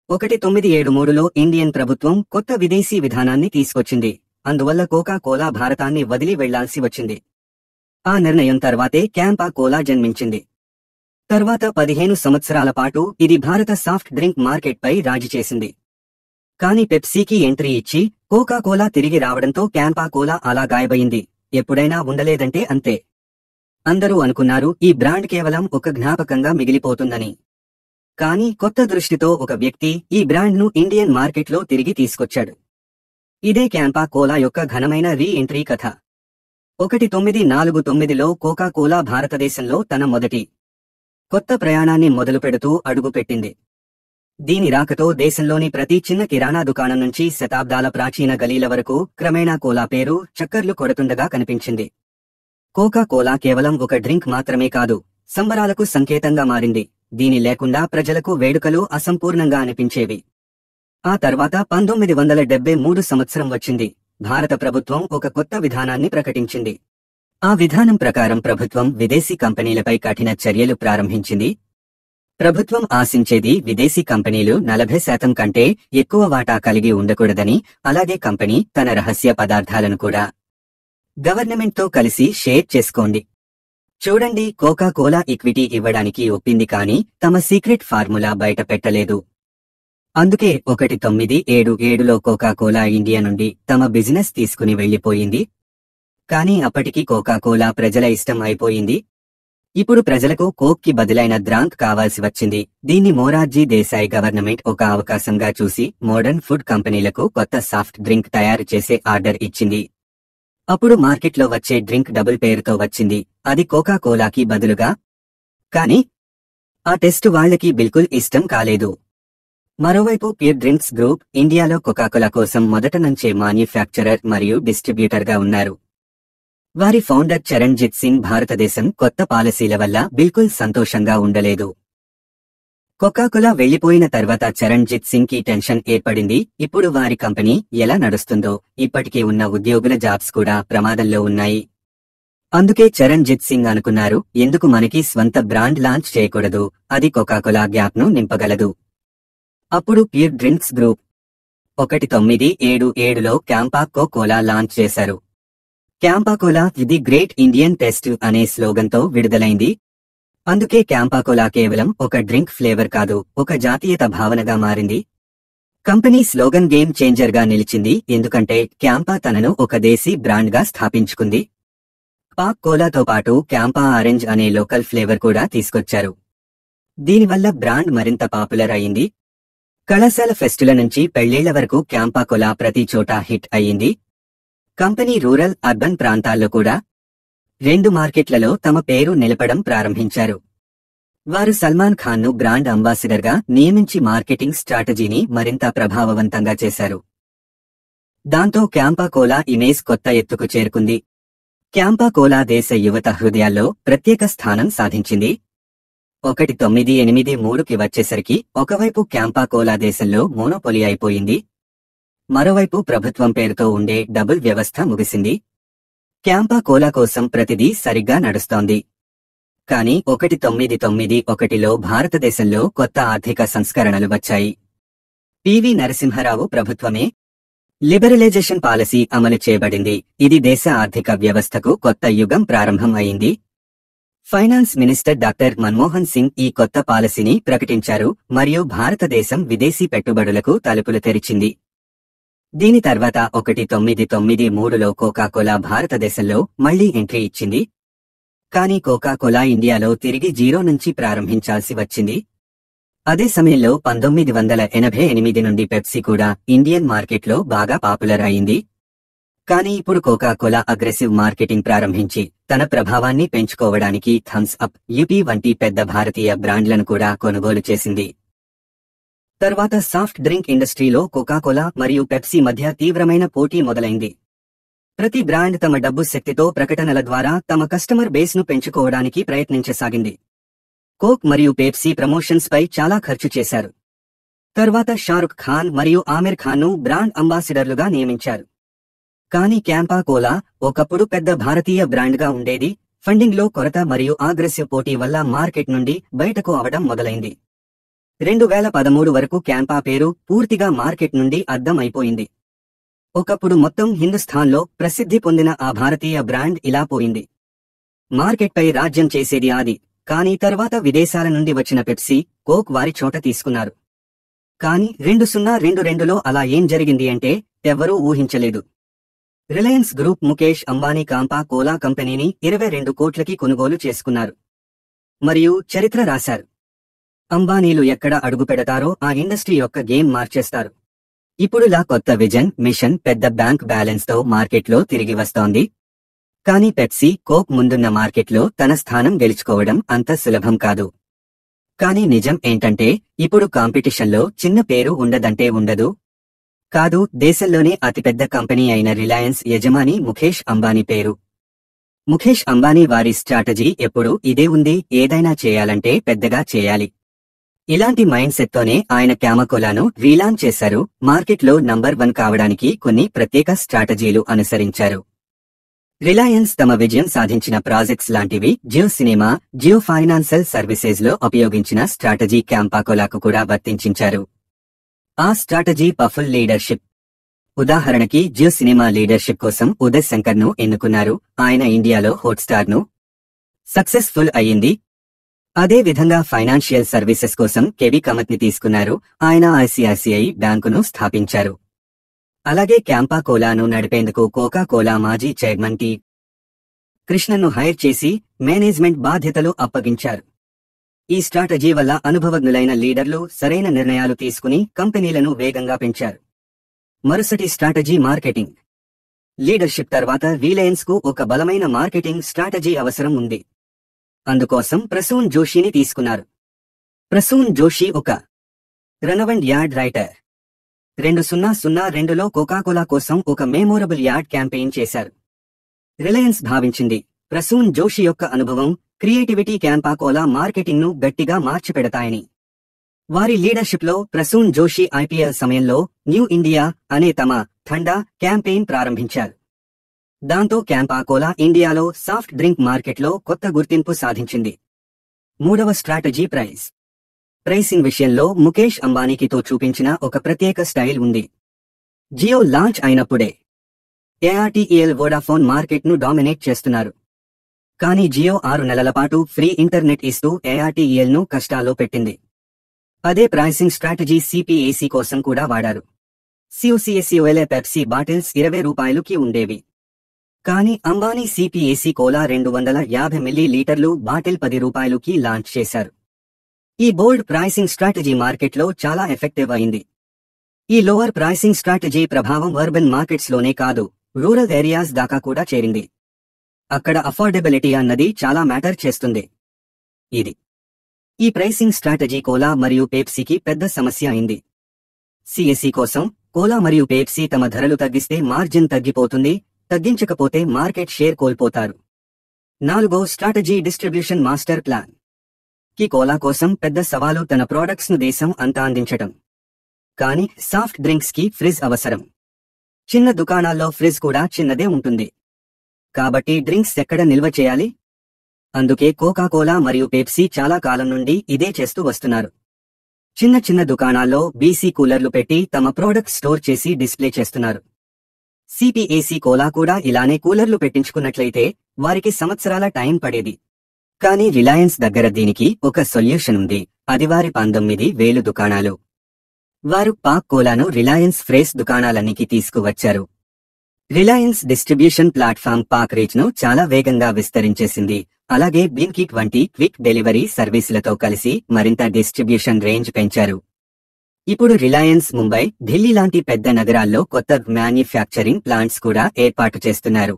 1973లో Indian ప్రభుత్వం కొత్త విదేశీ విధానాన్ని తీసుకొచ్చింది. అందువల్ల కోకా కోలా భారతాన్ని వదిలి వెళ్లాల్సి వచ్చింది. ఆ నిర్ణయం తర్వాతే క్యాంపా కోలా జన్మించింది. తర్వాత 15 సంవత్సరాల పాటు ఇది భారత సాఫ్ట్ డ్రింక్ మార్కెట్పై రాజీ చేసింది. కానీ పెప్సీకి ఎంట్రీ ఇచ్చి కోకా కోలా తిరిగి రావడంతో క్యాంపా కోలా అలా గాయబయింది. ఎప్పుడైనా ఉండలేదంటే అంతే. అందరూ అనుకున్నారు ఈ బ్రాండ్ కేవలం ఒక జ్ఞాపకంగా మిగిలిపోతుందని. కానీ కొత్త దృష్టితో ఒక వ్యక్తి ఈ బ్రాండ్ను ఇండియన్ మార్కెట్లో తిరిగి తీసుకొచ్చాడు. ఇదే క్యాంపా కోలా యొక్క ఘనమైన రీ-ఎంట్రీ కథ. 1949లో కోకా కోలా భారతదేశంలో తన మొదటి కొత్త ప్రయాణాన్ని మొదలుపెడుతూ అడుగుపెట్టింది. దీని రాకతో దేశంలోని ప్రతి చిన్న కిరాణా దుకాణం నుంచి శతాబ్దాల ప్రాచీన గలీల వరకు క్రమేణా కోలా పేరు చక్కర్లు కొడుతుండగా కనిపించింది. కోకా కోలా కేవలం ఒక డ్రింక్ మాత్రమే కాదు, సంబరాలకు సంకేతంగా మారింది. దీని లేకుండా ప్రజలకు వేడుకలు అసంపూర్ణంగా అనిపించేవి. ఆ తర్వాత 1973 సంవత్సరం వచ్చింది. భారత ప్రభుత్వం ఒక కొత్త విధానాన్ని ప్రకటించింది. ఆ విధానం ప్రకారం ప్రభుత్వం విదేశీ కంపెనీలపై కఠిన చర్యలు ప్రారంభించింది. ప్రభుత్వం ఆశించేది విదేశీ కంపెనీలు 40% కంటే ఎక్కువ వాటా కలిగి ఉండకూడదని, అలాగే కంపెనీ తన రహస్య పదార్థాలను కూడా గవర్నమెంట్తో కలిసి షేర్ చేసుకోండి. చూడండి, కోకా కోలా ఈక్విటీ ఇవ్వడానికి ఒప్పింది కానీ తమ సీక్రెట్ ఫార్ములా బయట పెట్టలేదు. అందుకే 1977లో కోకా కోలా ఇండియా నుండి తమ బిజినెస్ తీసుకుని వెళ్లిపోయింది. కానీ అప్పటికి కోకా కోలా ప్రజల ఇష్టం అయిపోయింది. ఇప్పుడు ప్రజలకు కోక్ కి బదులైన డ్రాంక్ కావాల్సి వచ్చింది. దీన్ని మొరార్జీ దేశాయ్ గవర్నమెంట్ ఒక అవకాశంగా చూసి మోడర్న్ ఫుడ్ కంపెనీలకు కొత్త సాఫ్ట్ డ్రింక్ తయారు చేసే ఆర్డర్ ఇచ్చింది. అప్పుడు మార్కెట్లో వచ్చే డ్రింక్ డబుల్ పేరుతో వచ్చింది, అది కోకా కోలాకి బదులుగా. కానీ ఆ టెస్ట్ వాళ్లకి బిల్కుల్ ఇష్టం కాలేదు. మరోవైపు ప్యూర్ డ్రింక్స్ గ్రూప్ ఇండియాలో కోకాకోలా కోసం మొదట నుంచే మ్యానుఫ్యాక్చరర్ మరియు డిస్ట్రిబ్యూటర్గా ఉన్నారు. వారి ఫౌండర్ చరణ్జిత్ సింగ్ భారతదేశం కొత్త పాలసీల వల్ల బిల్కుల్ సంతోషంగా ఉండలేదు. కోకాకోలా వెళ్లిపోయిన తర్వాత చరణ్జిత్ సింగ్ కి టెన్షన్ ఏర్పడింది. ఇప్పుడు వారి కంపెనీ ఎలా నడుస్తుందో, ఇప్పటికే ఉన్న ఉద్యోగుల జాబ్స్ కూడా ప్రమాదంలో ఉన్నాయి. అందుకే చరణ్జిత్ సింగ్ అనుకున్నారు, ఎందుకు మనకి స్వంత బ్రాండ్ లాంచ్ చేయకూడదు, అది కోకాకోలా గ్యాప్ను నింపగలదు. అప్పుడు ప్యూర్ డ్రింక్స్ గ్రూప్ 1977లో క్యాంపా కోలా లాంచ్ చేశారు. Campa Cola the great Indian taste అనే స్లోగన్తో విడుదలైంది. అందుకే క్యాంపా కోలా కేవలం ఒక డ్రింక్ ఫ్లేవర్ కాదు, ఒక జాతీయత భావనగా మారింది. కంపెనీ స్లోగన్ గేమ్ చేంజర్గా నిలిచింది, ఎందుకంటే క్యాంపా తనను ఒక దేశీ బ్రాండ్గా స్థాపించుకుంది. పాక్ కోలాతో పాటు క్యాంపా ఆరెంజ్ అనే లోకల్ ఫ్లేవర్ కూడా తీసుకొచ్చారు. దీనివల్ల బ్రాండ్ మరింత పాపులర్ అయింది. కళాశాల ఫెస్టుల నుంచి పెళ్లిళ్ల వరకు క్యాంపా కోలా ప్రతి చోటా హిట్ అయ్యింది. కంపెనీ రూరల్, అర్బన్ ప్రాంతాల్లో కూడా 2 మార్కెట్లలో తమ పేరు నిలపడం ప్రారంభించారు. వారు సల్మాన్ ఖాన్ను బ్రాండ్ అంబాసిడర్గా నియమించి మార్కెటింగ్ స్ట్రాటజీని మరింత ప్రభావవంతంగా చేశారు. దాంతో క్యాంపా కోలా ఇమేజ్ కొత్త ఎత్తుకు చేరుకుంది. క్యాంపా కోలా దేశ యువత హృదయాల్లో ప్రత్యేక స్థానం సాధించింది. 1983కి వచ్చేసరికి ఒకవైపు క్యాంపా కోలా దేశంలో మోనోపోలీ అయిపోయింది. మరోవైపు ప్రభుత్వం పేరుతో ఉండే డబుల్ వ్యవస్థ ముగిసింది. క్యాంపా కోలా కోసం ప్రతిదీ సరిగ్గా నడుస్తోంది. కానీ 1991లో భారతదేశంలో కొత్త ఆర్థిక సంస్కరణలు వచ్చాయి. పివి నరసింహారావు ప్రభుత్వమే లిబరలైజేషన్ పాలసీ అమలు చేయబడింది. ఇది దేశ ఆర్థిక వ్యవస్థకు కొత్త యుగం ప్రారంభం అయింది. Finance minister doctor Manmohan Singh ఈ కొత్త పాలసీని ప్రకటించారు మరియు భారతదేశం విదేశీ పెట్టుబడులకు తలుపులు తెరిచింది. దీని తర్వాత 1993లో కోకా కోలా భారతదేశంలో మళ్లీ ఎంట్రీ ఇచ్చింది. కానీ కోకా కోలా ఇండియాలో తిరిగి జీరో నుంచి ప్రారంభించాల్సి వచ్చింది. అదే సమయంలో 1988 నుండి పెప్సీ కూడా ఇండియన్ మార్కెట్లో బాగా పాపులర్ అయింది. కానీ ఇప్పుడు కోకా కోలా అగ్రెసివ్ మార్కెటింగ్ ప్రారంభించి తన ప్రభావాన్ని పెంచుకోవడానికి థమ్స్ అప్, యూపీ వంటి పెద్ద భారతీయ బ్రాండ్లను కూడా కొనుగోలు చేసింది. తర్వాత సాఫ్ట్ డ్రింక్ ఇండస్ట్రీలో కోకా కోలా మరియు పెప్సీ మధ్య తీవ్రమైన పోటీ మొదలైంది. ప్రతి బ్రాండ్ తమ డబ్బు శక్తితో ప్రకటనల ద్వారా తమ కస్టమర్ బేస్ను పెంచుకోవడానికి ప్రయత్నించసాగింది. కోక్ మరియు పెప్సీ ప్రమోషన్స్ పై చాలా ఖర్చు చేశారు. తర్వాత షారుఖ్ ఖాన్ మరియు ఆమిర్ ఖాన్ను బ్రాండ్ అంబాసిడర్లుగా నియమించారు. కానీ క్యాంపా కోలా ఒకప్పుడు పెద్ద భారతీయ బ్రాండ్గా ఉండేది. ఫండింగ్లో కొరత మరియు అగ్రెసివ్ పోటీ వల్ల మార్కెట్ నుండి బయటకు అవడం మొదలైంది. 2013 వరకు క్యాంపా పేరు పూర్తిగా మార్కెట్ నుండి అద్దం అయిపోయింది. ఒకప్పుడు మొత్తం హిందుస్థాన్లో ప్రసిద్ధి పొందిన ఆ భారతీయ బ్రాండ్ ఇలా పోయింది. మార్కెట్పై రాజ్యం చేసేది అది. కానీ తర్వాత విదేశాల నుండి వచ్చిన పెప్సీ, కోక్ వారి చోట తీసుకున్నారు. కానీ 2022లో అలా ఏం జరిగింది అంటే ఎవ్వరూ ఊహించలేదు. రిలయన్స్ గ్రూప్ ముఖేష్ అంబానీ కాంపా కోలా కంపెనీని 22 కోట్లకి కొనుగోలు చేసుకున్నారు. మరియు చరిత్ర రాశారు. అంబానీలు ఎక్కడ అడుగుపెడతారో ఆ ఇండస్ట్రీ యొక్క గేమ్ మార్చేస్తారు. ఇప్పుడులా కొత్త విజన్, మిషన్, పెద్ద బ్యాంక్ బ్యాలెన్స్తో మార్కెట్లో తిరిగి వస్తోంది. కానీ పెప్సీ, కోక్ ముందున్న మార్కెట్లో తన స్థానం గెలుచుకోవడం అంత సులభం కాదు. కానీ నిజం ఏంటంటే ఇప్పుడు కాంపిటీషన్లో చిన్న పేరు ఉండదంటే ఉండదు. కాదు, దేశంలోనే అతిపెద్ద కంపెనీ అయిన రిలయన్స్ యజమాని ముఖేష్ అంబానీ పేరు. ముఖేష్ అంబానీ వారి స్ట్రాటజీ ఎప్పుడూ ఇదే ఉంది, ఏదైనా చేయాలంటే పెద్దగా చేయాలి. ఇలాంటి మైండ్ సెట్తోనే ఆయన క్యామకోలాను రీలాంచ్ చేశారు. మార్కెట్లో నంబర్ 1 కావడానికి కొన్ని ప్రత్యేక స్ట్రాటజీలు అనుసరించారు. రిలయన్స్ తమ విజయం సాధించిన ప్రాజెక్ట్స్ లాంటివి Jio cinema, Jio financial services లో ఉపయోగించిన స్ట్రాటజీ క్యాంపాకోలాకు కూడా వర్తించారు. ఆ స్ట్రాటజీ పవర్ఫుల్ లీడర్షిప్. ఉదాహరణకి జియో సినిమా లీడర్షిప్ కోసం ఉదయ్ శంకర్ ను ఎన్నుకున్నారు. ఆయన ఇండియాలో హాట్స్టార్ ను సక్సెస్ఫుల్ అయ్యింది. అదే విధంగా ఫైనాన్షియల్ సర్వీసెస్ కోసం కెవి కమత్ ని తీసుకున్నారు. ఆయన ఐసిఐసిఐ బ్యాంకును స్థాపించారు. అలాగే క్యాంపా కోలాను నడిపేందుకు కోకా కోలా మాజీ చైర్మన్ టి కృష్ణన్ను హైర్ చేసి మేనేజ్మెంట్ బాధ్యతలు అప్పగించారు. ఈ స్ట్రాటజీ వల్ల అనుభవజ్ఞులైన లీడర్లు సరైన నిర్ణయాలు తీసుకుని కంపెనీలను వేగంగా పెంచారు. మరుసటి స్ట్రాటజీ మార్కెటింగ్. లీడర్షిప్ తర్వాత రిలయన్స్ కు ఒక బలమైన మార్కెటింగ్ స్ట్రాటజీ అవసరం ఉంది. అందుకోసం ప్రసూన్ జోషిని తీసుకున్నారు. ప్రసూన్ జోషి ఒక రెనవండ్ యాడ్ రైటర్. 2002లో కోకాకోలా కోసం ఒక మెమోరబుల్ యాడ్ క్యాంపెయిన్ చేశారు. రిలయన్స్ భావించింది ప్రసూన్ జోషి యొక్క అనుభవం, క్రియేటివిటీ క్యాంపాకోలా మార్కెటింగ్ ను గట్టిగా మార్చిపెడతాయని. వారి లీడర్షిప్లో ప్రసూన్ జోషి ఐపీఎల్ సమయంలో న్యూ ఇండియా అనే తమ ఠండా క్యాంపెయిన్ ప్రారంభించారు. దాంతో క్యాంపాకోలా ఇండియాలో సాఫ్ట్ డ్రింక్ మార్కెట్లో కొత్త గుర్తింపు సాధించింది. మూడవ స్ట్రాటజీ ప్రైసింగ్ విషయంలో ముఖేష్ అంబానీకితో చూపించిన ఒక ప్రత్యేక స్టైల్ ఉంది. జియో లాంచ్ అయినప్పుడే ఎయిర్టెల్, వోడాఫోన్ మార్కెట్ను డామినేట్ చేస్తున్నారు. కానీ జియో 6 నెలల పాటు ఫ్రీ ఇంటర్నెట్ ఇస్తూ ఎయిర్టెల్ ను కష్టాల్లో పెట్టింది. అదే ప్రైసింగ్ స్ట్రాటజీ సిపిఏసి కోసం కూడా వాడారు. సిఓసిఎస్సిఓఎల్ఏ పెప్సీ బాటిల్స్ 20 రూపాయలుకి ఉండేవి. కానీ అంబానీ సిపిఏసి కోలా 250 మిల్లీలీటర్లు బాటిల్ 10 రూపాయలుకి లాంచ్ చేశారు. ఈ బోల్డ్ ప్రైసింగ్ స్ట్రాటజీ మార్కెట్లో చాలా ఎఫెక్టివ్ అయింది. ఈ లోవర్ ప్రైసింగ్ స్ట్రాటజీ ప్రభావం అర్బన్ మార్కెట్స్ లోనే కాదు, రూరల్ ఏరియాస్ దాకా కూడా చేరింది. అక్కడ అఫోర్డబిలిటీ అన్నది చాలా మ్యాటర్ చేస్తుంది. ఈ ప్రైసింగ్ స్ట్రాటజీ కోలా మరియు పెప్సీకి పెద్ద సమస్య అయింది. సిఎస్సి కోసం కోలా మరియు పెప్సీ తమ ధరలు తగ్గిస్తే మార్జిన్ తగ్గిపోతుంది, తగ్గించకపోతే మార్కెట్ షేర్ కోల్పోతారు. 4వ స్ట్రాటజీ డిస్ట్రిబ్యూషన్ మాస్టర్ ప్లాన్. కి కోలా కోసం పెద్ద సవాలు తన ప్రోడక్ట్స్ ను దేశం అంతా అందించటం. కానీ సాఫ్ట్ డ్రింక్స్ కి ఫ్రిజ్ అవసరం. చిన్న దుకాణాల్లో ఫ్రిజ్ కూడా చిన్నదే ఉంటుంది. కాబట్టి డ్రింక్స్ ఎక్కడ నిల్వ చేయాలి? అందుకే కోకా కోలా మరియు పెప్సీ చాలా కాలం నుండి ఇదే చేస్తూ వస్తున్నారు. చిన్న దుకాణాల్లో బీసీ కూలర్లు పెట్టి తమ ప్రోడక్ట్ స్టోర్ చేసి డిస్ప్లే చేస్తున్నారు. సిపిఏసి కోలా కూడా ఇలానే కూలర్లు పెట్టించుకున్నట్లయితే వారికి సంవత్సరాల టైం పడేది. కానీ రిలయన్స్ దగ్గర దీనికి ఒక సొల్యూషన్ ఉంది. అది వారి 19,000 దుకాణాలు. వారు పాక్ కోలాను రిలయన్స్ ఫ్రెష్ దుకాణాలన్నికి తీసుకువచ్చారు. Reliance distribution platform Pak reach ను చాలా వేగంగా విస్తరించేసింది. అలాగే బ్లింకిట్ వంటి క్విక్ డెలివరీ సర్వీసులతో కలిసి మరింత డిస్ట్రిబ్యూషన్ రేంజ్ పెంచారు. ఇప్పుడు రిలయన్స్ ముంబై, ఢిల్లీ లాంటి పెద్ద నగరాల్లో కొత్త మ్యానుఫ్యాక్చరింగ్ ప్లాంట్స్ కూడా ఏర్పాటు చేస్తున్నారు.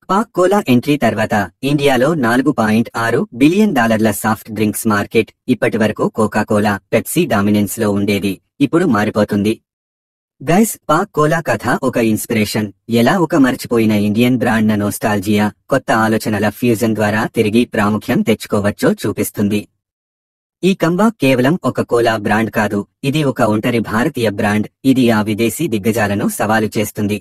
పాక్ కోలా ఎంట్రీ తర్వాత ఇండియాలో $4.6 బిలియన్ సాఫ్ట్ డ్రింక్స్ మార్కెట్. ఇప్పటివరకు కోకా కోలా, పెప్సీ డామినెన్స్ లో ఉండేది. ఇప్పుడు మారిపోతుంది. గైస్, పాక్ కోలా కథ ఒక ఇన్స్పిరేషన్. ఎలా ఒక మర్చిపోయిన ఇండియన్ బ్రాండ్ నోస్టాల్జియా, కొత్త ఆలోచనల ఫ్యూజన్ ద్వారా తిరిగి ప్రాముఖ్యం తెచ్చుకోవచ్చో చూపిస్తుంది. ఈ కంబాక్ కేవలం ఒక కోలా బ్రాండ్ కాదు, ఇది ఒక ఒంటరి భారతీయ బ్రాండ్. ఇది ఆ విదేశీ దిగ్గజాలను సవాలు చేస్తుంది.